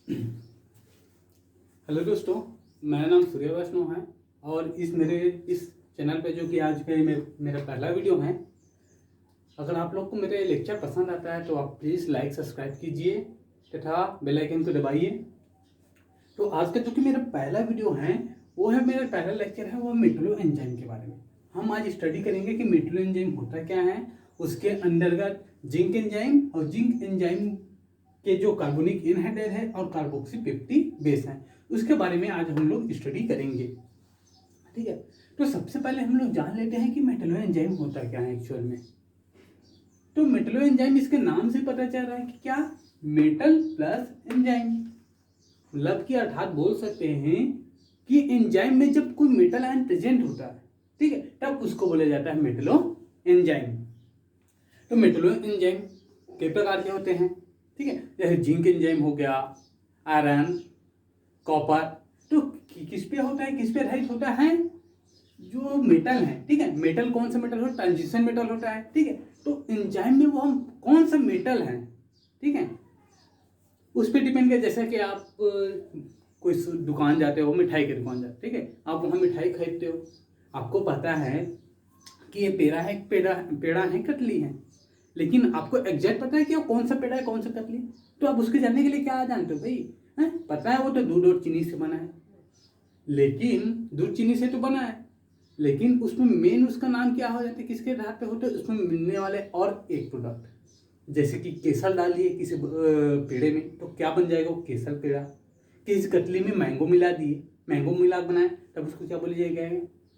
Hello दोस्तों, मेरा नाम सूर्य वैष्णव है और इस चैनल पे जो कि आज का मेरा पहला वीडियो है। अगर आप लोग को मेरे लेक्चर पसंद आता है तो आप प्लीज़ लाइक सब्सक्राइब कीजिए तथा बेल आइकन को दबाइए। तो आज का जो कि मेरा पहला वीडियो है वो है, मेरा पहला लेक्चर है वो मेटलो एंजाइम के बारे में। हम आज स्टडी करेंगे कि मेटलो एंजाइम होता क्या है, उसके अंतर्गत जिंक एंजाइम और जिंक एंजाइम के जो कार्बोनिक एनहाइड्राइड है और कार्बोक्सी 50 बेस है, उसके बारे में आज हम लोग स्टडी करेंगे। ठीक है, तो सबसे पहले हम लोग जान लेते हैं कि मेटलो एंजाइम होता क्या है एक्चुअल में। तो मेटलो एंजाइम, इसके नाम से पता चल रहा है कि क्या, मेटल प्लस एंजाइम, मतलब कि अर्थात बोल सकते हैं कि एंजाइम में जब कोई मेटल आयन प्रेजेंट होता है, ठीक है, तब उसको बोला जाता है मेटलो एंजाइम। तो मेटलो एंजाइम कई प्रकार के होते हैं, ठीक है, जैसे जिंक एंजाइम हो गया, आयरन, कॉपर। तो किस पे होता है, किस पे आधारित होता है, जो मेटल है, ठीक है, मेटल कौन सा मेटल होता है, ट्रांजिशन मेटल होता है, ठीक है। तो एंजाइम में वो हम कौन सा मेटल है, ठीक है, उस पर डिपेंड कर। जैसे कि आप कोई दुकान जाते हो, मिठाई की दुकान जाते, ठीक है, आप वहाँ मिठाई खरीदते हो, आपको पता है कि ये पेड़ा है, पेड़ा है, कतली है, लेकिन आपको एग्जैक्ट पता है कि वो कौन सा पेड़ा है, कौन सा कतली। तो आप उसके जानने के लिए क्या जानते हो भाई, है पता है वो तो दूध और चीनी से बना है, लेकिन दूध चीनी से तो बना है, लेकिन उसमें मेन उसका नाम क्या हो जाता है, किसके आधार पे होता है, उसमें मिलने वाले और एक प्रोडक्ट। जैसे कि केसर डाल दिए किसी पेड़े में तो क्या बन जाएगा, वो केसर पेड़ा। किसी कतली में मैंगो मिला दिए, मैंगो मिला बनाए, तब उसको क्या बोला जाएगा,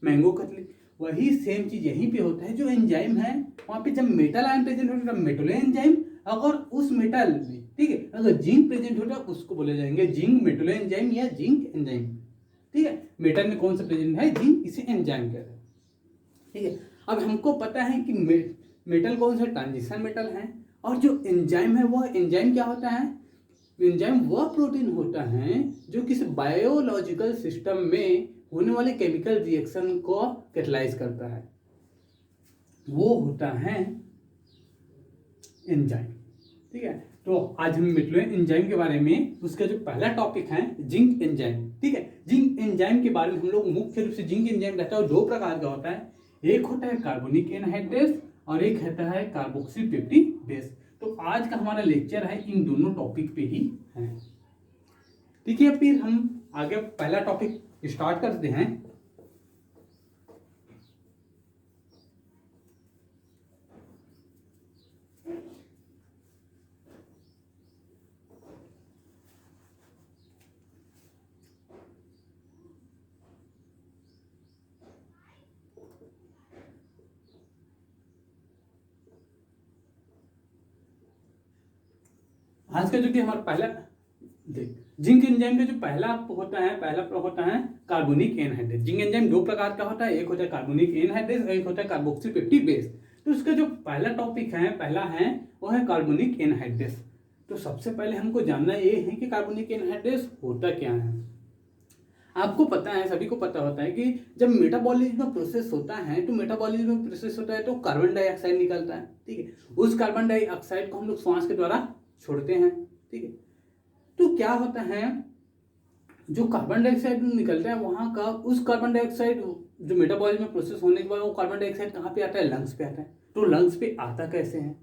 मैंगो कतली। वही सेम चीज यहीं पे होता है, जो एंजाइम है वहाँ पे जब मेटल आयन प्रेजेंट होता है मेटलो एंजाइम। अगर उस मेटल में, ठीक है, अगर जिंक प्रेजेंट होता है उसको बोले जाएंगे जिंक मेटलो एंजाइम या जिंक एंजाइम। ठीक है, मेटल में कौन सा प्रेजेंट है, जिंक, इसे एंजाइम कहते हैं। ठीक है, अब हमको पता है कि मेटल कौन सा ट्रांजिशन मेटल है, और जो एंजाइम है वह एंजाइम क्या होता है, एंजाइम वह प्रोटीन होता है जो किसी बायोलॉजिकल सिस्टम में होने वाले केमिकल रिएक्शन को कैटलाइज करता है, वो होता है एंजाइम। ठीक है, तो आज हम मेटलो एंजाइम के बारे में, उसका जो पहला टॉपिक है जिंक एंजाइम। ठीक है, जिंक एंजाइम के बारे में हम लोग मुख्य रूप से, जिंक एंजाइम रहता है दो प्रकार का होता है, एक होता है कार्बोनिक एनहाइड्रेस और एक होता है कार्बोक्सी 50 बेस। तो आज का हमारा लेक्चर है इन दोनों टॉपिक पे ही है। ठीक है, फिर हम आगे पहला टॉपिक स्टार्ट करते हैं। आज का जो कि हमारा पहला जिंक एंजाइम का जो पहला होता है कार्बोनिक एनहाइड्रेस। जिंक एंजाइम दो प्रकार का होता है, एक होता है कार्बोनिक एनहाइड्रेस और एक होता है कार्बोक्सी 50 बेस। तो उसका जो पहला टॉपिक है, पहला है वो है कार्बोनिक एनहाइड्रेस। तो सबसे पहले हमको जानना ये है कि कार्बोनिक एनहाइड्रेस होता क्या है। आपको पता है, सभी को पता होता है कि जब मेटाबॉलिज्म में प्रोसेस होता है, तो मेटाबॉलिज्म में प्रोसेस होता है तो कार्बन डाइऑक्साइड निकलता है। ठीक है, उस कार्बन डाइऑक्साइड को हम लोग श्वास के द्वारा छोड़ते हैं। ठीक है, तो क्या होता है, जो कार्बन डाइऑक्साइड निकलता है वहां का, उस कार्बन डाइऑक्साइड जो मेटाबॉलिज्म में प्रोसेस होने के बाद वो कार्बन डाइऑक्साइड कहाँ पे आता है, लंग्स पे आता है। तो लंग्स पे आता कैसे है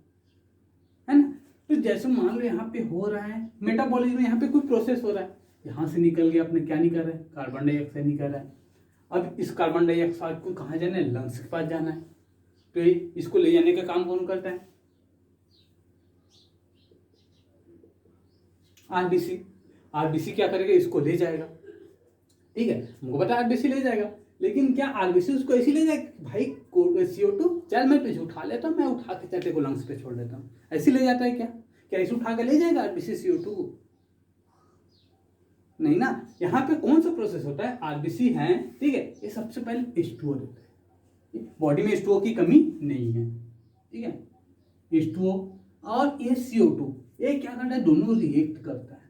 ना। तो जैसे मान लो यहाँ पे हो रहा है मेटाबॉलिज्म में, यहाँ पे कोई प्रोसेस हो रहा है, यहाँ से निकल गया, अपने क्या निकल रहा है, कार्बन डाइऑक्साइड निकल रहा है। अब इस कार्बन डाइऑक्साइड को कहाँ जाना है, लंग्स के पास जाना है। तो इसको ले जाने का काम कौन करता है, आरबीसी। आरबीसी क्या करेगा, इसको ले जाएगा। ठीक है, हमको पता है आरबीसी ले जाएगा, लेकिन क्या आरबीसी उसको ऐसे ले जाएगा, भाई CO2 चल मैं तुझे उठा लेता हूँ, मैं उठा के चलते को लंग्स पे छोड़ देता हूँ, ऐसे ले जाता है क्या, क्या ऐसे उठा के ले जाएगा आरबीसी CO2 को, नहीं ना। यहाँ पे कौन सा प्रोसेस होता है, आरबीसी है, ठीक है, ये सबसे पहले H2O देता है, बॉडी में H2O की कमी नहीं है। ठीक है, H2O और ये CO2, ये क्या करता है, दोनों रिएक्ट करता है।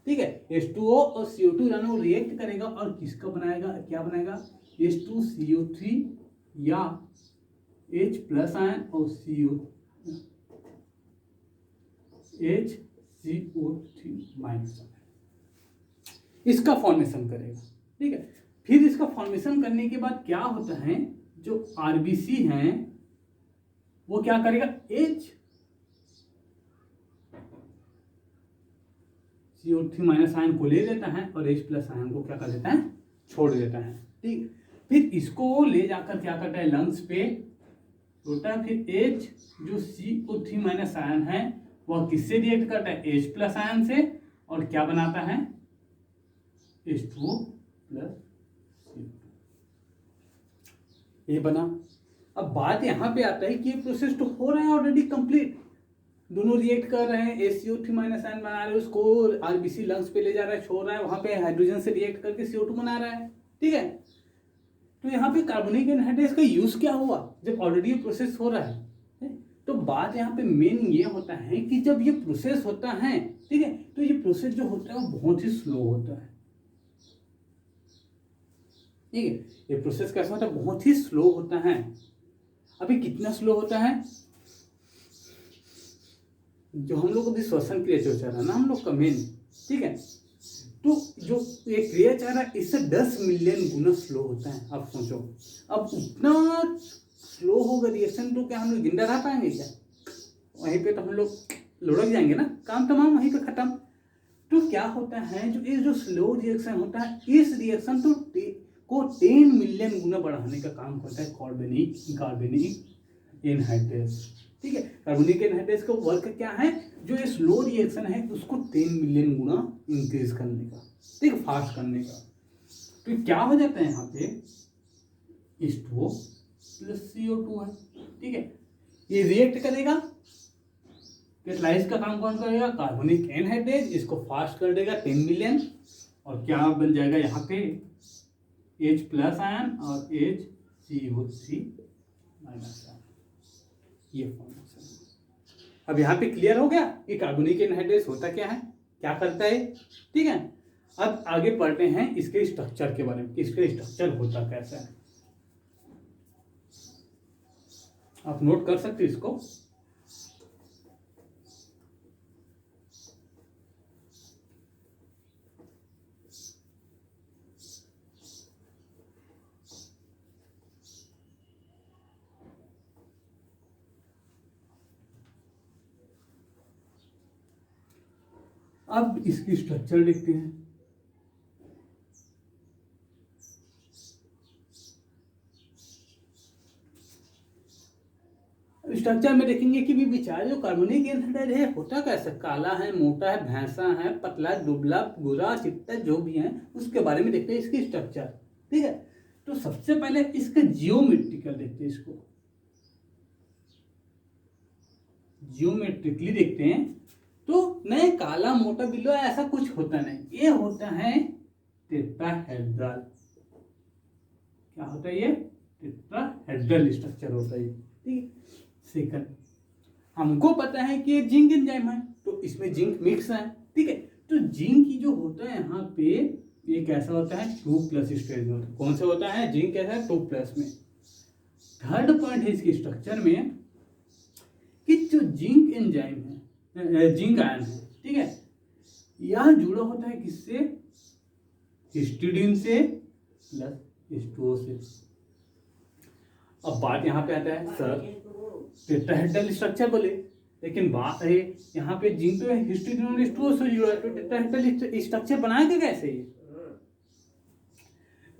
ठीक है, H2O और CO2 दोनों रिएक्ट करेगा और किसका बनाएगा, क्या बनाएगा, H2CO3 या H प्लस आयन और HCO3 माइनस आयन। इसका फॉर्मेशन करेगा। ठीक है, फिर इसका फॉर्मेशन करने के बाद क्या होता है, जो आरबीसी हैं वो क्या करेगा, CO3 माइनस आयन को ले लेता है और H प्लस आयन को क्या कर देता है, छोड़ देता है। ठीक, फिर इसको ले जाकर क्या करता है, लंग्स पे छोड़ता है। फिर H जो CO3 माइनस आयन है वह किससे रिएक्ट करता है, H प्लस आयन से, और क्या बनाता है, H2O प्लस CO2, ये बना। अब बात यहाँ पे आता है कि ये प्रोसेस तो हो रहा है ऑलरेडी कंप्लीट, दोनों रिएक्ट कर रहे हैं, HCO3 माइनस आयन बना रहे हैं, उसको आरबीसी लंग्स पे ले जा रहा है, छोड़ रहा है, वहां पे हाइड्रोजन से रिएक्ट करके CO2 बना रहा है। ठीक है, तो यहाँ पे कार्बोनिक एनहाइड्रेस का यूज क्या हुआ, जब ऑलरेडी ये प्रोसेस हो रहा है। तो बात यहाँ पे मेन ये होता है कि जब ये प्रोसेस होता है, ठीक है, तो ये प्रोसेस जो होता है वो बहुत ही स्लो होता है। ठीक है, ये प्रोसेस कैसा होता है, बहुत ही स्लो होता है। अभी कितना स्लो होता है, जो हम लोग अभी श्वसन क्रिया जो चल रहा है ना हम लोग का मेन, ठीक है, तो जो ये क्रिया चल रहा है इससे 10 मिलियन गुना स्लो होता है। आप सोचो, अब उतना स्लो होगा रिएक्शन तो क्या हम लोग जिंदा रह पाएंगे क्या, वहीं पे तो हम लोग लुढ़क जाएंगे ना, काम तमाम वहीं पे खत्म। तो क्या होता है, जो ये जो स्लो रिएक्शन होता है, इस रिएक्शन को 10 मिलियन गुना बढ़ाने का काम करता है कार्बोनिक एनहाइड्रेस। ठीक है, कार्बोनिक एनहाइड्रेस का वर्क क्या है, जो ये स्लो रिएक्शन है उसको 10 मिलियन गुना इंक्रीज करने का, ठीक है, फास्ट करने का। तो क्या हो जाता है यहाँ पे, H2O प्लस CO2 है। ठीक है, ये रिएक्ट करेगा, कैटालाइज का काम कौन करेगा, कार्बोनिक एनहाइड्रेस, इसको फास्ट कर देगा 10 मिलियन, और क्या बन जाएगा यहाँ पे H प्लस आयन और HCO3 माइनस आयन, ये फॉर्मेशन। अब यहाँ पे क्लियर हो गया कि कार्बोनिक एनहाइड्रेस होता क्या है, क्या करता है। ठीक है, अब आगे पढ़ते हैं इसके स्ट्रक्चर के बारे में, इसके स्ट्रक्चर होता कैसा है। आप नोट कर सकते हो इसको। अब इसकी स्ट्रक्चर देखते हैं। स्ट्रक्चर में देखेंगे कि भी विचार जो कार्बोनिक एनहाइड्रेट है होता कैसा, काला है, मोटा है, भैंसा है, पतला, दुबला, गोरा, चिट्टा, जो भी है उसके बारे में देखते हैं इसकी स्ट्रक्चर। ठीक है, तो सबसे पहले इसका जियोमेट्रिकल देखते हैं, इसको जियोमेट्रिकली देखते हैं। तो नहीं काला मोटा बिल्लो ऐसा कुछ होता नहीं, ये होता है टेट्राहेड्रल। क्या होता है ये, टेट्राहेड्रल स्ट्रक्चर होता है। ठीक है, सेकंड हमको पता है कि ये जिंक एंजाइम है, तो इसमें जिंक मिक्स है। ठीक है, तो जिंक की जो होता है यहाँ पे ये कैसा होता है, 2+ स्टेज में होता है। कौन सा होता है, जिंक कैसा है, 2+ में। थर्ड पॉइंट है इसके स्ट्रक्चर में कि जो जिंक एंजाइम है, जिंक आयन है, ठीक है, यह जुड़ा होता है किससे, हिस्टिडीन से प्लस H2O से। अब बात यहाँ पे आता है, सर टेट्राहेड्रल स्ट्रक्चर बोले, लेकिन बात है यहाँ पे जिंक तो हिस्टिडीन और H2O से जुड़ा है, तो टेट्राहेड्रल स्ट्रक्चर बनाएगा कैसे ये।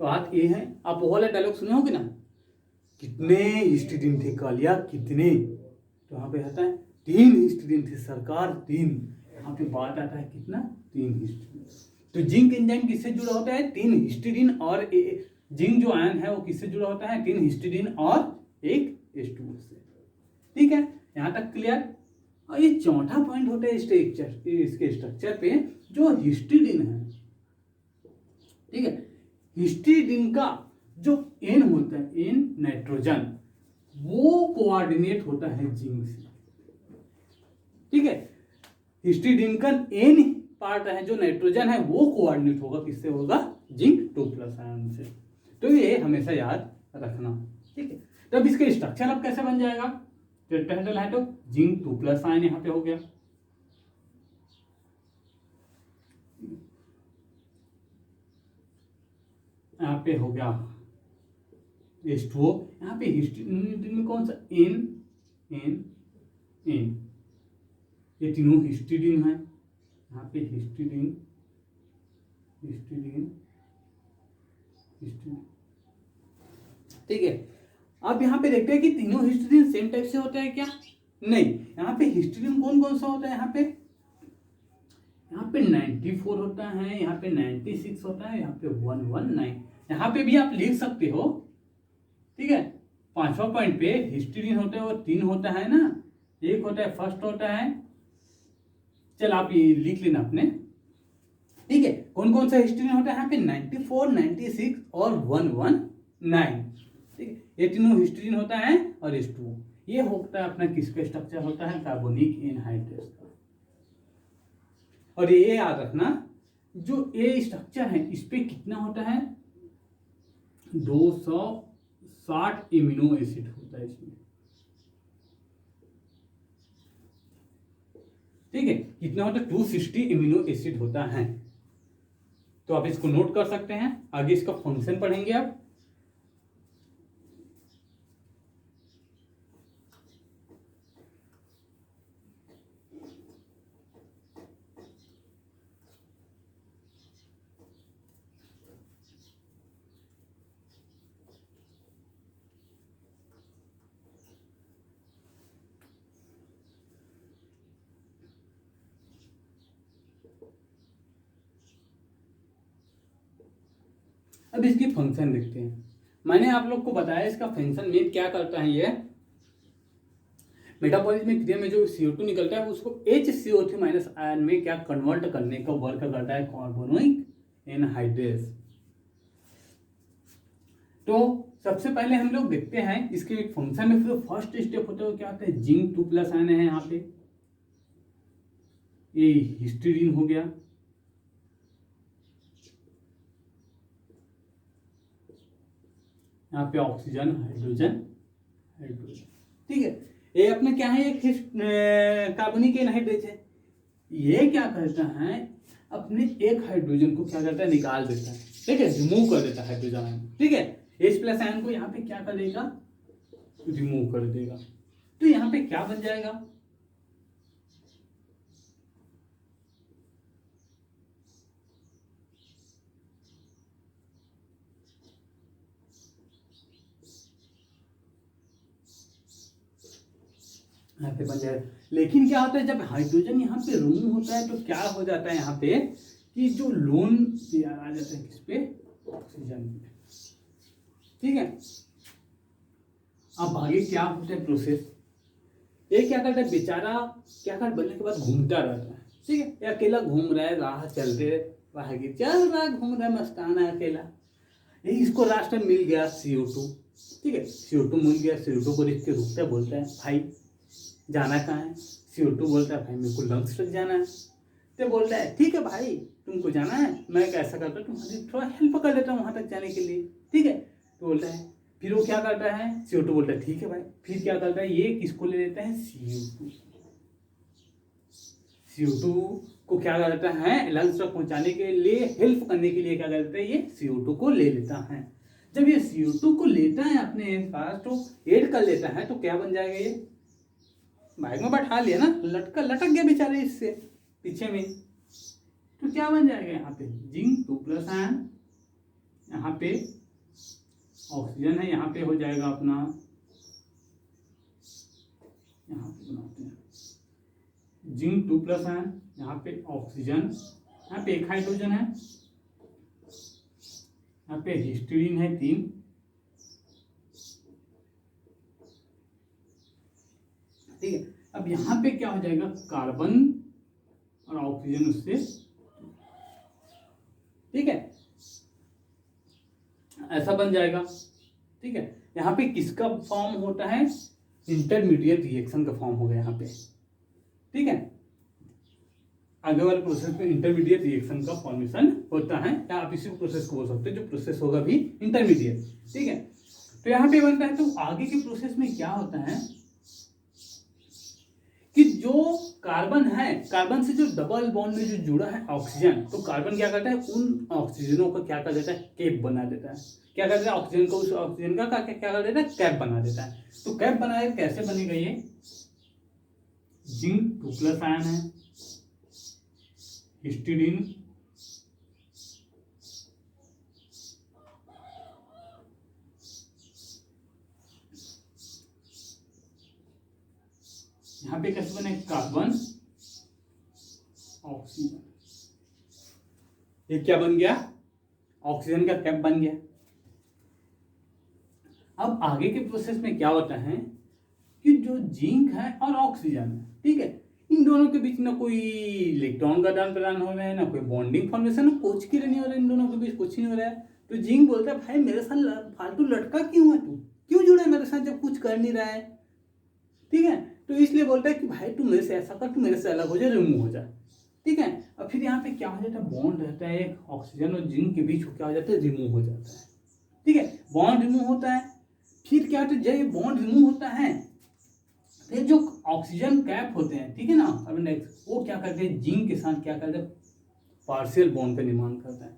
तो बात ये है, आप वो वाला डायलॉग सुने होगे ना, कितने हिस्टिडीन थे कालिया कितने, तो यहाँ पे आता है 3 हिस्टिडीन थे सरकार, 3। यहाँ पे बात आता है कितना, 3 हिस्टिडीन। तो जिंक एंजाइम किससे जुड़ा होता है, 3 हिस्टिडीन, और जिंक जो आयन है वो किससे जुड़ा होता है, 3 हिस्टिडीन और 1 H2O से। ठीक है, यहाँ तक क्लियर। और ये चौथा पॉइंट होता है स्ट्रक्चर, इसके स्ट्रक्चर पे जो हिस्टिडीन है, ठीक है, हिस्टिडीन का जो एन होता है, एन नाइट्रोजन, वो कोऑर्डिनेट होता है जिंक से। ठीक है, हिस्टिडीन का एन पार्ट है जो नाइट्रोजन है वो कोऑर्डिनेट होगा किससे, होगा जिंक 2+ आयन से। तो ये हमेशा याद रखना। ठीक है, तब इसके स्ट्रक्चर अब कैसे बन जाएगा, टेट्राहेड्रल है तो जिंक 2+ आयन यहाँ पे हो गया। यहाँ पे हो गया H2O। यहाँ पे हिस्टीडीन में कौन सा N N N, ये तीनों हिस्टीडीन है। यहाँ पे हिस्टीडीन हिस्टीडीन हिस्टीडीन, ठीक है। अब यहाँ पे देखते हैं कि तीनों हिस्टीडीन सेम टाइप से होता है क्या? नहीं। यहाँ पे हिस्टीडीन कौन कौन सा होता है? यहाँ पे 94 होता है, यहाँ पे 96 होता है, यहाँ पे 119। यहाँ पे भी आप लिख सकते हो, ठीक है। 5वां पॉइंट पे हिस्टीडीन होता है और 3 होता है ना, एक होता है फर्स्ट होता है, चल आप ये लिख लेना अपने, ठीक है। कौन कौन सा हिस्टीडीन होता है? यहाँ पे 94, 96 और 119, ठीक है। ये तीनों हिस्टीडीन होता है और H2O। ये होता है अपना किसका स्ट्रक्चर होता है? कार्बोनिक एनहाइड्रेस का। और ये याद रखना, जो ए स्ट्रक्चर है इस पे कितना होता है? 260 इम्यूनो एसिड होता है इसमें, ठीक है। कितना होता है? 260 इम्यूनो एसिड होता है। तो आप इसको नोट कर सकते हैं। आगे इसका फंक्शन पढ़ेंगे आप। अब इसकी फंक्शन देखते हैं। मैंने आप लोग को बताया इसका फंक्शन में क्या करता है। ये मेटाबॉलिज्म में क्रिया में जो CO2 निकलता है उसको HCO3 माइनस आयन में क्या कन्वर्ट करने का वर्क करता है कार्बोनिक एनहाइड्रेस। तो सबसे पहले हम लोग देखते हैं इसके फंक्शन में। फिर फर्स्ट स्टेप होता है क्या होता है? जिंक 2+ आयन है यहाँ पे, ये हिस्टीडीन हो गया, यहाँ पे ऑक्सीजन हाइड्रोजन हाइड्रोजन, ठीक है। ये अपने क्या है? एक कार्बोनिक एनहाइड्रेस है। ये क्या करता है? अपने एक हाइड्रोजन को क्या करता है? निकाल देता है, ठीक है, रिमूव कर देता है हाइड्रोजन आयन, ठीक है। H+ आयन को यहाँ पे क्या कर देगा? रिमूव कर देगा। तो यहाँ पे क्या बन जाएगा? यहाँ पे बन जाएगा। लेकिन क्या होता है जब हाइड्रोजन यहाँ पे रिमूव होता है तो क्या हो जाता है यहाँ पे कि जो लोन पेयर आ जाता है किस पे? ऑक्सीजन पे, ठीक है। अब आगे क्या होता है प्रोसेस? ये क्या करता है बेचारा? क्या कर बनने के बाद घूमता रहता है, ठीक है। ये अकेला घूम रहा है, राह चलते राहगीर चल रहा है, घूम रहा है, मस्ताना है अकेला। ये इसको रास्ते में मिल गया CO2, ठीक है। CO2 मिल गया। CO2 को देख के रुकता है, बोलता है भाई जाना कहाँ है? CO2 बोलता है भाई मेरे को लंग्स तक जाना है। तो बोलता है ठीक है भाई तुमको जाना है, मैं कैसा करता हूँ तुम्हारी थोड़ा हेल्प कर देता हूँ वहाँ तक जाने के लिए, ठीक है। तो बोलता है, फिर वो क्या करता है? CO2 बोलता है ठीक है भाई। फिर क्या करता है? ये किसको ले लेता है? CO2। CO2 को क्या करता है? लंग्स तक पहुँचाने के लिए, हेल्प करने के लिए क्या करता है? ये CO2 को ले लेता है। जब ये CO2 को लेता है अपने पास तो ऐड कर लेता है, तो क्या बन जाएगा? ये बाइक में बैठा लिया ना, लटक गया बेचारे इससे पीछे में, तो क्या बन जाएगा? यहाँ पे जिंक 2+ आयन, यहाँ पे ऑक्सीजन है, यहाँ पे हो जाएगा अपना, यहाँ पे बनाते हैं जिंक 2+ आयन, यहाँ पे ऑक्सीजन, यहाँ पे एक हाइड्रोजन है, यहाँ पे हिस्टीडीन है 3, ठीक है। अब यहाँ पे क्या हो जाएगा? कार्बन और ऑक्सीजन उससे, ठीक है, ऐसा बन जाएगा, ठीक है। यहाँ पे किसका फॉर्म होता है? इंटरमीडिएट रिएक्शन का फॉर्म हो गया यहाँ पे, ठीक है। आगे वाले प्रोसेस में इंटरमीडिएट रिएक्शन का फॉर्मेशन होता है, या आप इसी प्रोसेस को बोल सकते हैं जो प्रोसेस होगा भी इंटरमीडिएट, ठीक है। तो यहाँ पे बनता है। तो आगे के प्रोसेस में क्या होता है कि जो कार्बन है, कार्बन से जो डबल बॉन्ड में जो जुड़ा है ऑक्सीजन, तो कार्बन क्या करता है, उन ऑक्सीजनों का क्या कर देता है, कैप बना देता है। क्या कर देता है, ऑक्सीजन को उस ऑक्सीजन का क्या कर देता है, कैप बना देता है। तो कैप बनाए कैसे बनेगा, ये जिंक 2+ आयन है, हिस्टिडीन, यहाँ पे कैसे बने, कार्बन ऑक्सीजन, ये क्या बन गया, ऑक्सीजन का कैप बन गया। अब आगे के प्रोसेस में क्या होता है कि जो जिंक है और ऑक्सीजन है, ठीक है, इन दोनों के बीच ना कोई इलेक्ट्रॉन का आदान प्रदान हो रहा है, ना कोई बॉन्डिंग फॉर्मेशन, कुछ की नहीं हो रहा है, इन दोनों के बीच कुछ नहीं हो रहा है। तो जिंक बोलता है भाई मेरे साथ फालतू लटका क्यों है, तू क्यों जुड़ा है मेरे साथ जब कुछ कर नहीं रहा है, ठीक है। तो इसलिए बोलता है कि भाई तू मेरे से ऐसा कर, तू मेरे से अलग हो जा, रिमूव हो जा, ठीक है। अब फिर यहाँ पे क्या हो जाता है, बॉन्ड रहता है एक ऑक्सीजन और जिंक के बीच, क्या हो जाता है, रिमूव हो जाता है, ठीक है, बॉन्ड रिमूव होता है। फिर क्या होता है, जब ये बॉन्ड रिमूव होता है, फिर जो ऑक्सीजन कैप होते हैं, ठीक है ना, कार्बन डाइऑक्साइड, वो क्या करते हैं, जिंक के साथ क्या करते हैं, पार्शियल बॉन्ड का निर्माण करता है।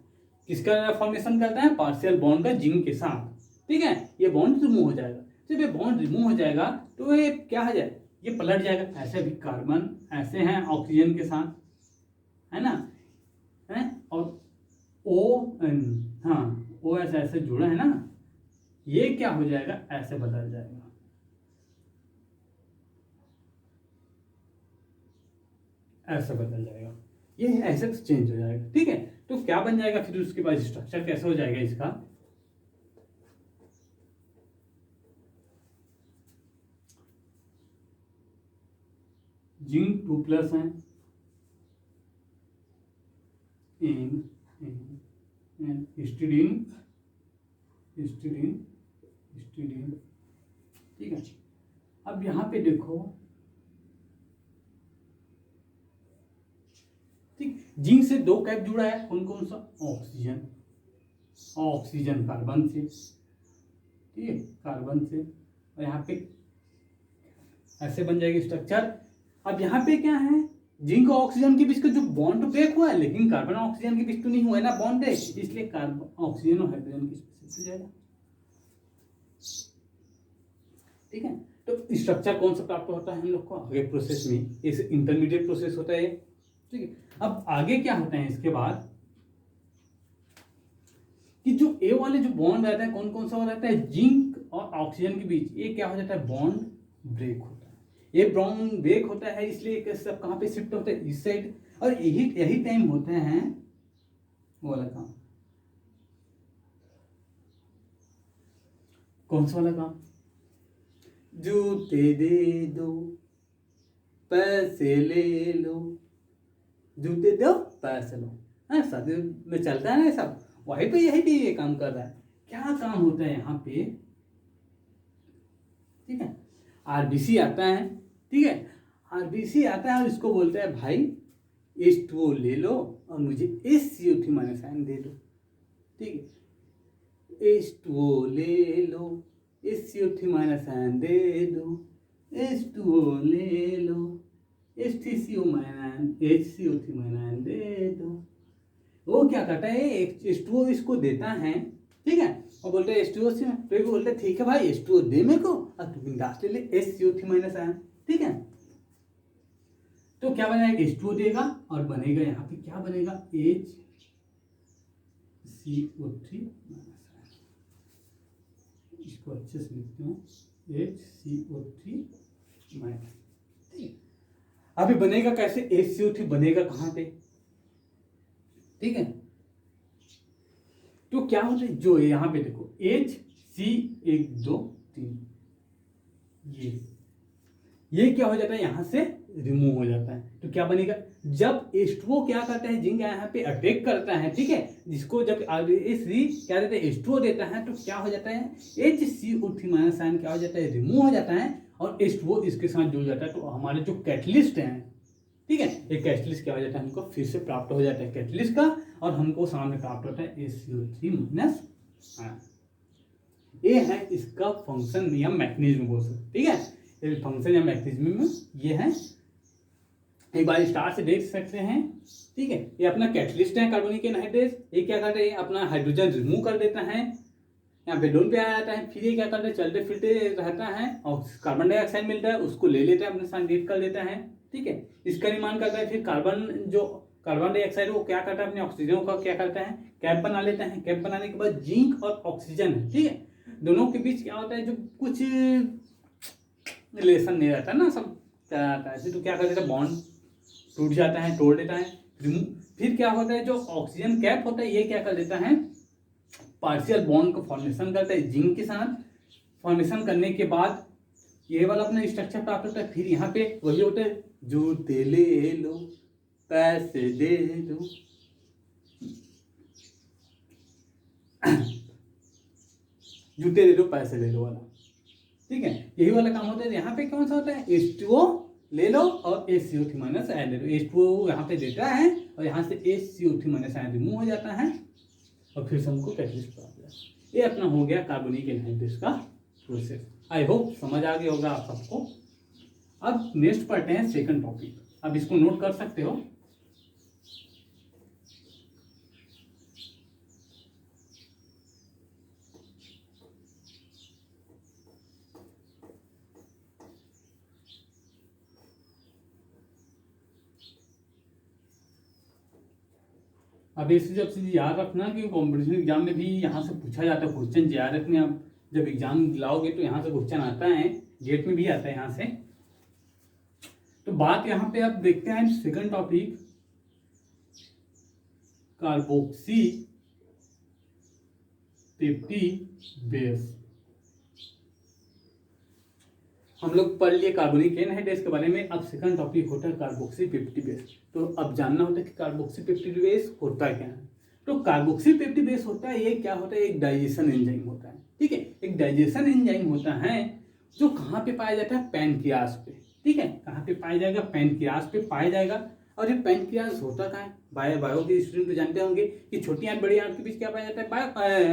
किसका फॉर्मेशन करता है, पार्शियल बॉन्ड का जिंक के साथ, ठीक है। ये बॉन्ड रिमूव हो जाएगा। जब ये बॉन्ड रिमूव हो जाएगा तो ये क्या हो जाए, ये पलट जाएगा। ऐसे भी कार्बन ऐसे हैं ऑक्सीजन के साथ, है ना, है, और ओ हाँ, ओ ऐसे जुड़ा है ना, ये क्या हो जाएगा, ऐसे बदल जाएगा, ऐसे बदल जाएगा, ये ऐसे चेंज हो जाएगा, ठीक है। तो क्या बन जाएगा, फिर उसके बाद स्ट्रक्चर कैसे हो जाएगा इसका, जिंक 2+ है, हिस्टिडीन, ठीक है। अब यहां पे देखो, ठीक, जिंक से 2 कैप जुड़ा है, कौन कौन सा, ऑक्सीजन कार्बन से, ठीक है, कार्बन से, और यहाँ पे ऐसे बन जाएगी स्ट्रक्चर। अब यहाँ पे क्या है, जिंक और ऑक्सीजन के बीच का जो बॉन्ड ब्रेक हुआ है, लेकिन कार्बन और ऑक्सीजन के बीच तो नहीं हुआ है ना बॉन्ड ब्रेक, इसलिए कार्बन ऑक्सीजन और हाइड्रोजन की स्पेस हो जाएगा, ठीक है। तो स्ट्रक्चर कौन सा प्राप्त होता है हम लोग को आगे प्रोसेस में, इस इंटरमीडिएट प्रोसेस होता है, ठीक है। अब आगे क्या होता है इसके बाद, कि जो ए वाले जो बॉन्ड रहता है, कौन कौन सा रहता है, जिंक और ऑक्सीजन के बीच, ये क्या हो जाता है, बॉन्ड ब्रेक होता है। ये बॉन्ड ब्रेक होता है, इसलिए सब कहाँ पे शिफ्ट होते हैं, इस साइड, और यही टाइम होते हैं वो वाला काम, कौन सा वाला काम, जूते दे दो पैसे ले लो, जूते दो पैसे लो, हाँ शादी में चलता है ना सब, वहीं पे यही पे ये काम कर रहा है। क्या काम होता है यहाँ पे, ठीक है, आरबीसी आता है, ठीक है, आरबीसी आता है और इसको बोलता है भाई H2O ले लो और मुझे SCO3- आयन दे दो, ठीक है, H2O ले लो, SCO3- आयन दे दो, H2O ले लो, HCO3- आयन दे दो। वो क्या करता है, H2O इसको देता है, ठीक है, और बोलते हैं H2O से, तो ये बोलते हैं ठीक है भाई H2O दे मेरे को, और तू बिंदास ले ले SCO3- आयन, ठीक है। तो क्या बनेगा, H2O देगा और बनेगा यहाँ पे क्या बनेगा, HCO3-, इसको अच्छे से लिखते हैं, HCO3-, अभी बनेगा कैसे, HCO3 बनेगा कहाँ पे, ठीक है। तो क्या होता है, जो यहाँ पे देखो HC1 2 3, ये क्या हो जाता है, यहाँ से रिमूव हो जाता है। तो क्या बनेगा, जब H2O क्या करता है, जिंक यहाँ पे अटैक करता है, ठीक है, जिसको जब क्या देता है, H2O देता है, तो क्या हो जाता है, HCO3- आयन क्या हो जाता है, रिमूव हो जाता है, और H2O इसके साथ जुड़ जाता है। तो हमारे जो कैटलिस्ट हैं, ठीक है, एक कैटलिस्ट क्या हो जाता है, हमको फिर से प्राप्त हो जाता है कैटलिस्ट का, और हमको सामने प्राप्त होता है SCO3-, ये है इसका फंक्शन या मैकेनिज्म बोल सकते, ठीक है, फंक्शन या मैकेनिज्म में ये है एक बार स्टार से देख सकते हैं। ठीक है, ये अपना कैटलिस्ट है कार्बोनिक एनहाइड्रेस। ये क्या करता है, अपना हाइड्रोजन रिमूव कर देता है, यहाँ पे डोन पे आ जाता है। फिर ये क्या करता है, चलते फिरते रहता है और कार्बन डाइऑक्साइड मिलता है, उसको ले लेता है, अपने साथ लीड कर लेता है। ठीक है, इसका निर्माण करता है। फिर कार्बन डाइऑक्साइड वो क्या करता है, अपने ऑक्सीजन का क्या करता है, कैप बना लेता है। कैप बनाने के बाद जिंक और ऑक्सीजन है, ठीक है, दोनों के बीच क्या होता है, जो कुछ रिलेशन नहीं रहता ना, सब रहता है, तो क्या कर देता है, बॉन्ड टूट जाता है, तोड़ देता है। फिर क्या होता है, जो ऑक्सीजन कैप होता है ये क्या कर देता है, पार्शियल बॉन्ड का फॉर्मेशन करता है जिंक के साथ। फॉर्मेशन करने के बाद ये वाला अपना स्ट्रक्चर प्राप्त होता है। फिर यहाँ पे वही होता है, जूते ले लो पैसे दे दो, जूते ले लो पैसे ले लो वाला। ठीक है, यही वाला काम होता है। यहाँ पे कौन सा होता है, H2O ले लो और HCO3 माइनस आयन ले लो। H2O यहाँ पे देता है और यहाँ से HCO3 माइनस आयन रिमूव हो जाता है और फिर से हमको कैटलिस्ट प्राप्त होता है। ये अपना हो गया कार्बोनिक एनहाइड्रेस का प्रोसेस। आई होप समझ आ गया होगा आप सबको। अब नेक्स्ट पढ़ते हैं सेकंड टॉपिक। अब इसको नोट कर सकते हो। अब इसे जब चीज याद रखना कि कॉम्पिटिशन एग्जाम में भी यहाँ से पूछा जाता है क्वेश्चन। JRF में आप जब एग्जाम दिलाओगे तो यहाँ से क्वेश्चन आता है, गेट में भी आता है यहाँ से। तो बात यहाँ पे आप देखते हैं सेकंड टॉपिक, कार्बोक्सी 50 बेस। हम लोग पढ़ लिए कार्बोनिक एनहाइड्रेस के बारे में। अब सेकंड टॉपिक होता है कार्बोक्सी 50 बेस। तो अब जानना होता है कि कार्बोक्सी 50 बेस होता क्या है। तो कार्बोक्सी 50 बेस होता है, ये क्या होता है, एक डाइजेशन एंजाइम होता है। ठीक है, एक डाइजेशन एंजाइम होता है जो कहाँ पे पाया जाता है, पैनक्रियाज पे। ठीक है, कहाँ पे पाया जाएगा, पैनक्रियाज पे पाया जाएगा। और ये पैनक्रियाज होता कहाँ है, बायो के स्टूडेंट तो जानते होंगे कि छोटी आंत बड़ी आंत के बीच क्या पाया जाता है,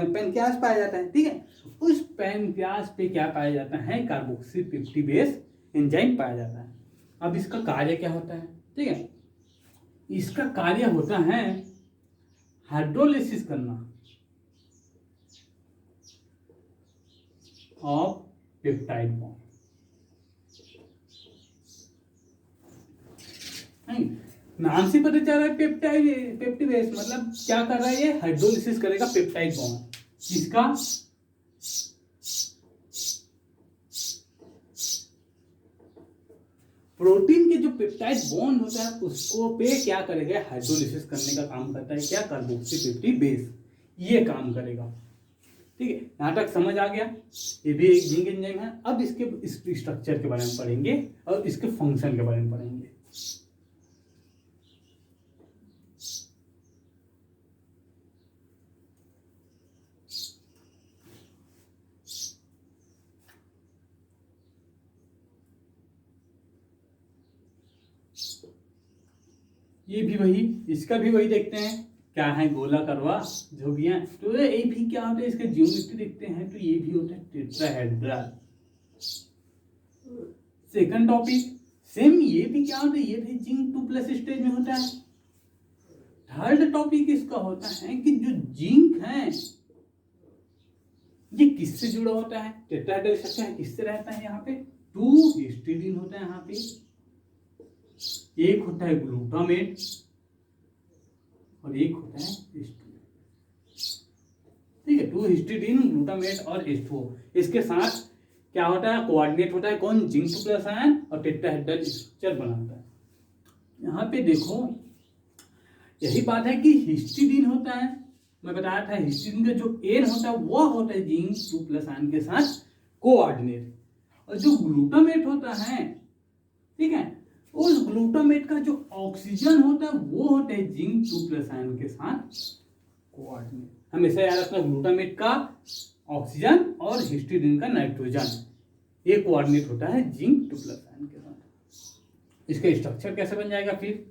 पैनक्रियाज पाया जाता है। ठीक है, उस पैनक्रियाज पे क्या पाया जाता है, कार्बोक्सी 50 बेस एंजाइम पाया जाता है। अब इसका कार्य क्या होता है, ठीक है, इसका कार्य होता है हाइड्रोलिसिस करना ऑफ पेप्टाइड बॉन्ड। नाम से पता चल रहा है पेप्टाइड बेस मतलब क्या कर रहा है, ये हाइड्रोलिसिस करेगा पेप्टाइड बॉन्ड। किसका, प्रोटीन के जो पेप्टाइड बॉन्ड होता है उसको पे क्या करेगा, हाइड्रोलिसिस करने का काम करता है क्या, कार्बोक्सी 50 बेस ये काम करेगा। ठीक है, यहाँ तक समझ आ गया। ये भी एक जिंक एंजाइम है। अब इसके स्ट्रक्चर के बारे में पढ़ेंगे और इसके फंक्शन के बारे में पढ़ेंगे। ये भी वही, इसका भी वही देखते हैं क्या है, गोला करवा जो भी है। तो ये भी क्या होता है, इसका ज्योमेट्री देखते हैं तो ये भी होता है टेट्राहेड्रल। सेकंड टॉपिक सेम, ये भी क्या होता है, ये भी जिंक 2+ स्टेज में होता है। थर्ड टॉपिक इसका होता है कि जो जिंक है ये किससे जुड़ा होता है, टेट्राहेड्रल स्ट्रक्चर है, किससे रहता है, यहाँ पे 2 हिस्टिडीन होता है। यहाँ पे एक होता है ग्लूटामेट और एक होता है हिस्टोन। ठीक है, 2 हिस्टिडीन, ग्लूटामेट और H2O। इसके साथ क्या होता है, कोऑर्डिनेट होता है कौन, जिंक 2+ आयन और टेट्राहेड्रल स्ट्रक्चर बनाता है। यहाँ पे देखो यही बात है कि हिस्टिडीन होता है, मैं बताया था हिस्टिडीन का जो एन होता है वो होता है जिंक 2+ आयन के साथ कोऑर्डिनेट। और जो ग्लूटामेट होता है, ठीक है, उस ग्लूटामेट का जो ऑक्सीजन होता है वो होता है जिंक 2+ आयन के साथ कोऑर्डिनेट। हमेशा याद रखना, ग्लूटामेट का ऑक्सीजन और हिस्टिडीन का नाइट्रोजन ये कोऑर्डिनेट होता है जिंक 2+ आयन के साथ। इसका स्ट्रक्चर कैसे बन जाएगा फिर,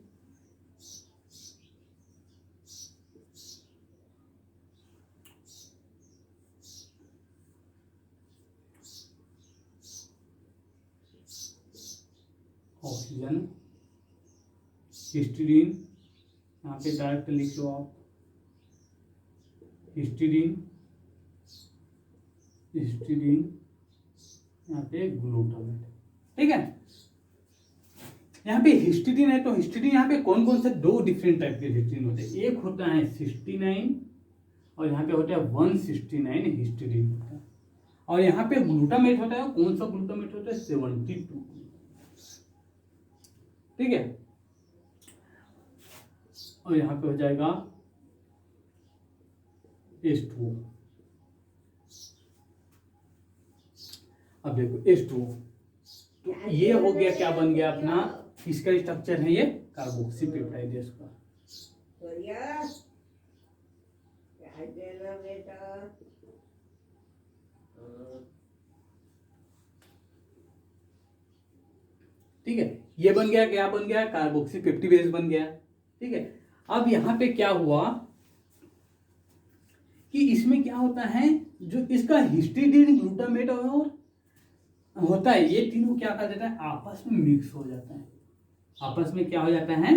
ऑक्सीजन हिस्टीडीन, यहाँ पे डायरेक्ट लिख लो आप हिस्टीडीन, हिस्टीडीन यहाँ पे ग्लूटामेट। ठीक है, यहाँ पे हिस्टीडीन है तो हिस्टीडीन यहाँ पे कौन कौन से दो डिफरेंट टाइप के हिस्टीडीन होते हैं। एक होता है 69 और यहाँ पे होता है 169 हिस्टीडीन होता है। और यहाँ पे ग्लूटामेट होता है, कौन सा ग्लूटामेट होता है 72। ठीक है, और यहाँ पे हो जाएगा H2O। अब देखो H2O, तो ये हो गया, क्या बन गया अपना, इसका स्ट्रक्चर है ये कार्बोक्सीपेप्टाइड का। ठीक है, ये बन गया, क्या बन गया, कार्बोक्सीपेप्टिडेज बन गया। ठीक है, अब यहाँ पे क्या हुआ कि इसमें क्या होता है, जो इसका हिस्टीडीन ग्लूटामेट और होता है, ये तीनों क्या कर देता है, आपस में मिक्स हो जाता है। आपस में क्या हो जाता है,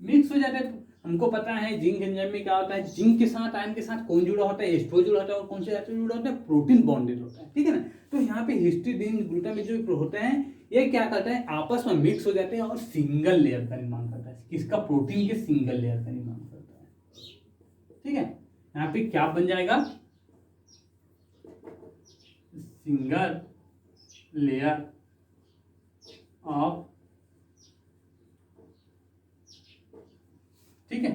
मिक्स हो जाता है। हमको पता है जिंक एंजाइम में क्या होता है, जिंक के साथ आयन के साथ कौन जुड़ा होता है, H2O जुड़ा होता है, और कौन से जुड़ा होता है, प्रोटीन बॉन्डेड होता है। ठीक है ना, तो यहाँ पे हिस्टीडीन ग्लूटामेट जो होता है, ये क्या करता है, आपस में मिक्स हो जाते हैं और सिंगल लेयर का निर्माण करता है। किसका, प्रोटीन के सिंगल लेयर का निर्माण करता है। ठीक है, यहाँ पे क्या बन जाएगा, सिंगल लेयर ऑफ, ठीक है,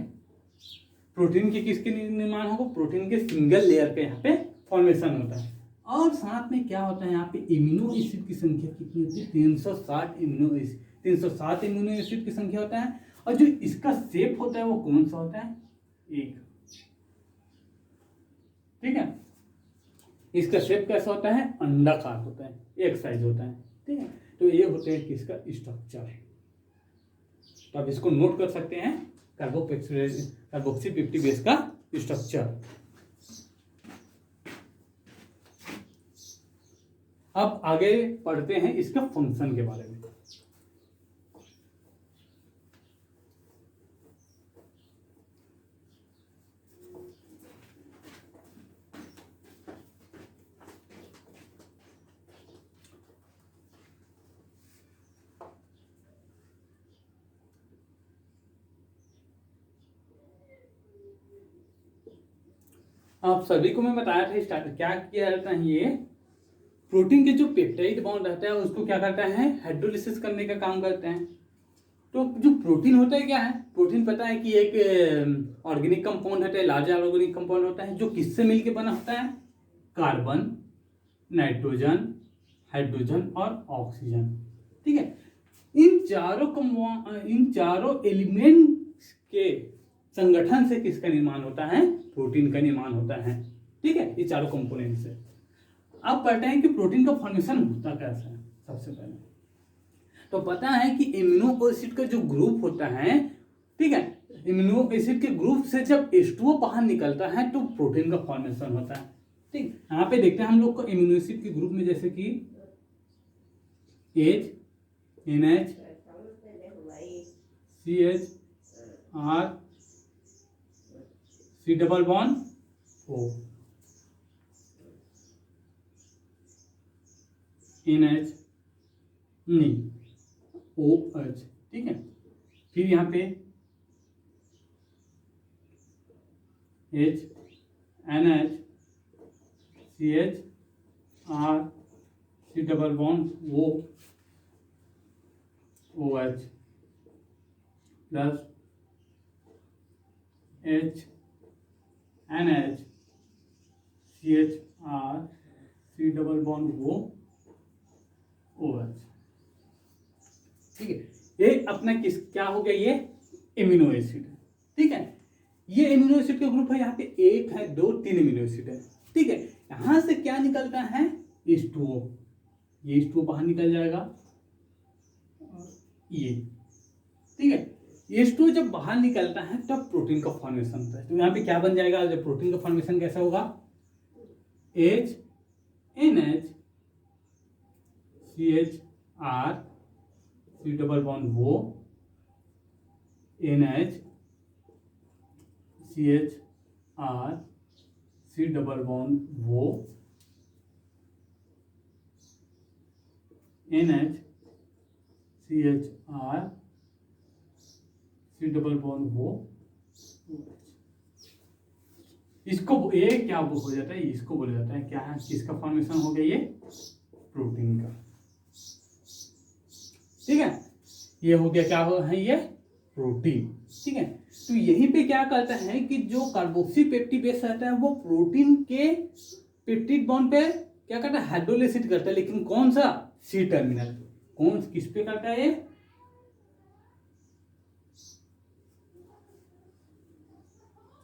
प्रोटीन के किसके निर्माण होगा, प्रोटीन के सिंगल लेयर का यहाँ पे फॉर्मेशन होता है। और साथ में क्या होता है, यहाँ पे इम्यूनो एसिड की संख्या कितनी होती है, 360 इम्यूनो एसिड, 360 इम्यूनो एसिड की संख्या होता है। और जो इसका शेप होता है वो कौन सा होता है, एक। ठीक है, इसका शेप कैसा होता है, अंडाकार होता है, एक साइज होता है। ठीक है, तो ये होते हैं किसका स्ट्रक्चर। तो आप इसको नोट कर सकते हैं, कार्बोक्सीपेप्टिडेज का स्ट्रक्चर। अब आगे पढ़ते हैं इसका फंक्शन के बारे में। आप सभी को मैं बताया था स्टार्ट क्या किया जाता है, ये प्रोटीन के जो पेप्टाइड बॉन्ड रहता है उसको क्या करता है, हाइड्रोलिसिस करने का काम करते हैं। तो जो प्रोटीन होता है क्या है, प्रोटीन पता है कि एक ऑर्गेनिक कंपाउंड होता है, लार्ज ऑर्गेनिक कंपाउंड होता है, जो किससे मिलके बना होता है, कार्बन, नाइट्रोजन, हाइड्रोजन और ऑक्सीजन। ठीक है, इन चारों एलिमेंट्स के संगठन से किसका निर्माण होता है, प्रोटीन का निर्माण होता है। ठीक है, ये चारों कंपोनेंट से। अब पढ़ते हैं कि प्रोटीन का फॉर्मेशन होता कैसा है। सबसे पहले तो पता है कि इम्यूनो एसिड का जो ग्रुप होता है, ठीक है, इम्यूनो एसिड के ग्रुप से जब H2O बाहर निकलता है तो प्रोटीन का फॉर्मेशन होता है। ठीक, यहाँ पे देखते हैं हम लोग को इम्यूनो एसिड के ग्रुप में, जैसे कि H, NH, CH, R, C double bond O, NH नहीं OH। ठीक है, फिर यहाँ पे H, NH, CH, R, C double bond O, OH plus H, NH, CH, R, C double bond O, OH। ठीक है, ये अपना किस क्या हो गया, ये इम्यूनो एसिड। ठीक है, ये इम्यूनो एसिड का ग्रुप है, यहाँ पे 1 है 2 3 इम्यूनो एसिड है। ठीक है, यहां से क्या निकलता है, H2O, ये H2O बाहर निकल जाएगा, ये। ठीक है, H2O जब बाहर निकलता है तब प्रोटीन का फॉर्मेशन होता है। तो यहाँ पे क्या बन जाएगा, जब प्रोटीन का फॉर्मेशन कैसा होगा, H, NH, CH, R, C double bond O, NH CHR C double bond वो, NH CHR C double bond वो, इसको ये क्या हो जाता है, इसको बोला जाता है क्या है, किसका फॉर्मेशन हो गया, ये प्रोटीन का। ठीक है, ये हो गया क्या हो है, ये प्रोटीन। ठीक है, तो यहीं पे क्या करता है कि जो कार्बोक्सी पेप्टिड बेस रहता है वो प्रोटीन के पेप्टिड बॉन्ड पे क्या करता है, हाइड्रोलाइसिस करता है, लेकिन कौन सा, सी टर्मिनल पे। कौन किस पे करता है, ये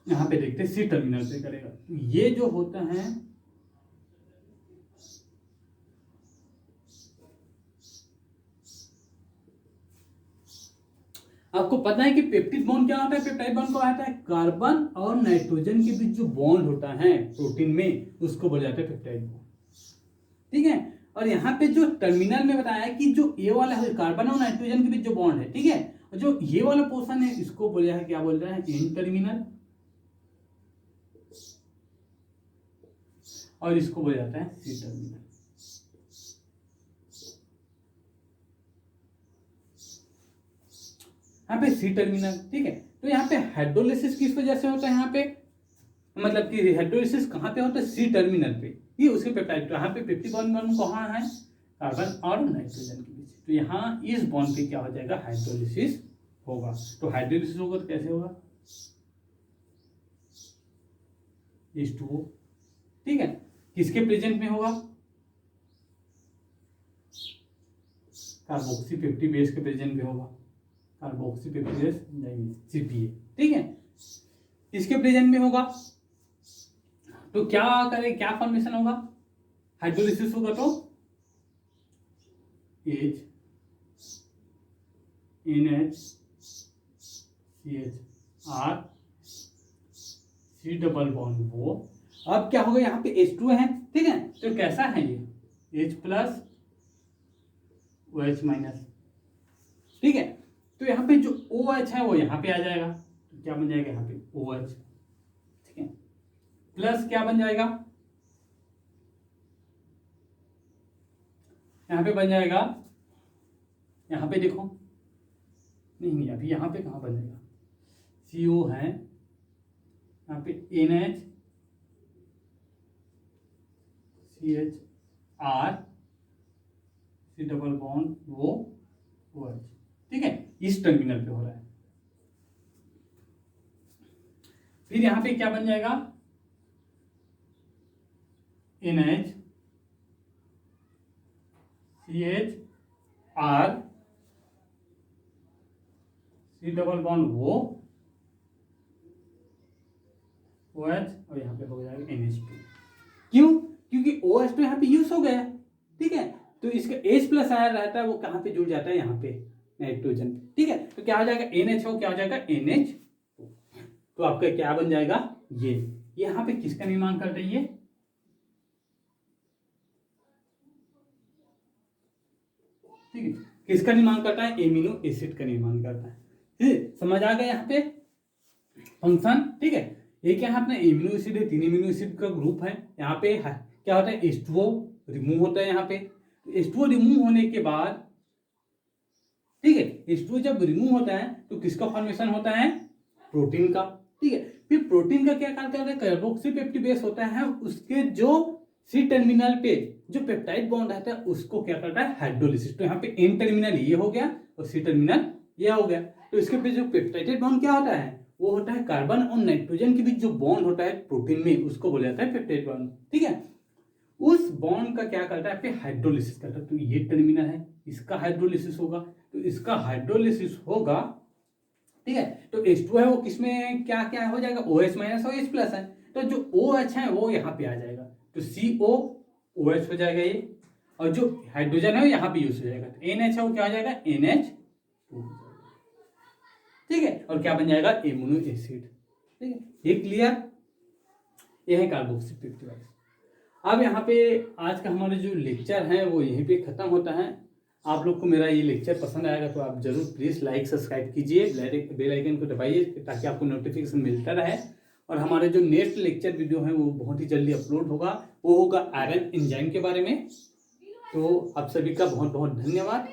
यहां पे देखते हैं सी टर्मिनल पे करेगा। तो ये जो होता है, आपको पता है कि पेप्टिड बॉन्ड क्या होता है, पेप्टाइड बॉन्ड क्या होता है, कार्बन और नाइट्रोजन के बीच जो बॉन्ड होता है प्रोटीन में, उसको बोला जाता है पेप्टाइड बॉन्ड। ठीक है, और यहाँ पे जो टर्मिनल में बताया है कि जो ये वाला है कार्बन और नाइट्रोजन के बीच जो बॉन्ड है, ठीक है, और जो ये वाला पोर्शन है इसको बोला है, क्या बोल रहा है, एन टर्मिनल, और इसको बोला जाता है सी टर्मिनल। यहाँ पे सी टर्मिनल। ठीक है, तो यहाँ पे हाइड्रोलिसिस किस वजह से होता है, यहाँ पे मतलब कि हाइड्रोलिसिस कहाँ पे होता है, सी टर्मिनल पे, ये उसके पेप्टाइड। तो यहाँ पे पेप्टिड बॉन्ड कहाँ है, कार्बन और नाइट्रोजन के बीच। तो यहाँ इस बॉन्ड पे क्या हो जाएगा, हाइड्रोलिसिस होगा। तो हाइड्रोलिसिस होगा तो कैसे होगा, H2O। ठीक है, किसके प्रेजेंट में होगा, कार्बोक्सी पेप्टिड बेस के प्रेजेंट में होगा, कार्बोक्सी पेप्टिड बेस नहीं, CPA। ठीक है, इसके प्रेजेंट में होगा। तो क्या करें, क्या फॉर्मेशन होगा, हाइड्रोलिसिस होगा तो H NH CHR C double bond वो। अब क्या होगा, यहाँ पे H2 है। ठीक है, तो कैसा है ये, H प्लस OH माइनस। ठीक है, तो यहाँ पे जो OH है वो यहाँ पे आ जाएगा, तो क्या बन जाएगा यहाँ पे OH। ठीक है, प्लस क्या बन जाएगा, यहाँ पे बन जाएगा, यहाँ पे देखो, नहीं अभी यहाँ पे कहाँ बन जाएगा, CO है, यहाँ पे NH CHR C double bond वो OH। ठीक है, इस टर्मिनल पे हो रहा है। फिर यहाँ पे क्या बन जाएगा, NH CHR C double bond वो OH, और यहाँ पे हो जाएगा NH2। क्यों, क्योंकि OH तो यहाँ पे यूज हो गया। ठीक है, तो इसका H प्लस आया रहता है, वो कहाँ पे जुड़ जाता है, यहाँ पे नाइट्रोजन। ठीक है, तो क्या हो जाएगा, NH क्या हो जाएगा, NH। तो आपका क्या बन जाएगा, ये यहाँ पे किसका निर्माण करते हैं, ये ठीक है, किसका निर्माण करता है, एमिनो एसिड का निर्माण करता है। ठीक, समझ आ गया यहाँ पे फंक्शन। ठीक है, ये क्या है, अपना एमिनो एसिड है, 3 एमिनो एसिड का ग्रुप है। यहाँ पे क्या होता है, H2O रिमूव होता है। यहाँ पे H2O रिमूव होने के बाद, ठीक है, H2O जब रिमूव होता है तो किसका फॉर्मेशन होता है, प्रोटीन का। ठीक है, फिर प्रोटीन का क्या करता है, कार्बोक्सी पेप्टिड बेस होता है, उसके जो सी टर्मिनल पे जो पेप्टाइड बॉन्ड रहता है उसको क्या करता है, हाइड्रोलिसिस। तो यहाँ पे एन टर्मिनल ये हो गया और सी टर्मिनल ये हो गया। तो इसके पे जो पेप्टाइड बॉन्ड क्या होता है, वो होता है कार्बन और नाइट्रोजन के बीच जो बॉन्ड होता है प्रोटीन में, उसको बोला जाता है पेप्टाइड बॉन्ड। ठीक है, उस बॉन्ड का क्या करता है, हाइड्रोलिसिस करता है। तो ये टर्मिनल है, इसका हाइड्रोलिसिस होगा, तो इसका हाइड्रोलिसिस होगा। ठीक है, तो H2 है वो किसमें क्या क्या हो जाएगा, OH माइनस और H प्लस है। तो जो OH है वो यहाँ पे आ जाएगा, तो COOH हो जाएगा ये, और जो हाइड्रोजन है वो यहाँ पे यूज हो जाएगा। तो NH है वो क्या हो जाएगा, NH2। ठीक है, और क्या बन जाएगा, एमिनो एसिड। ठीक है, ये क्लियर, ये है कार्बोक्सी पेप्टाइड। अब यहाँ पे आज का हमारा जो लेक्चर है वो यहीं पे खत्म होता है। आप लोग को मेरा ये लेक्चर पसंद आएगा तो आप जरूर प्लीज़ लाइक सब्सक्राइब कीजिए, बेल आइकन को दबाइए ताकि आपको नोटिफिकेशन मिलता रहे। और हमारे जो नेक्स्ट लेक्चर वीडियो है वो बहुत ही जल्दी अपलोड होगा, वो होगा आयरन एंजाइम के बारे में। तो आप सभी का बहुत बहुत धन्यवाद।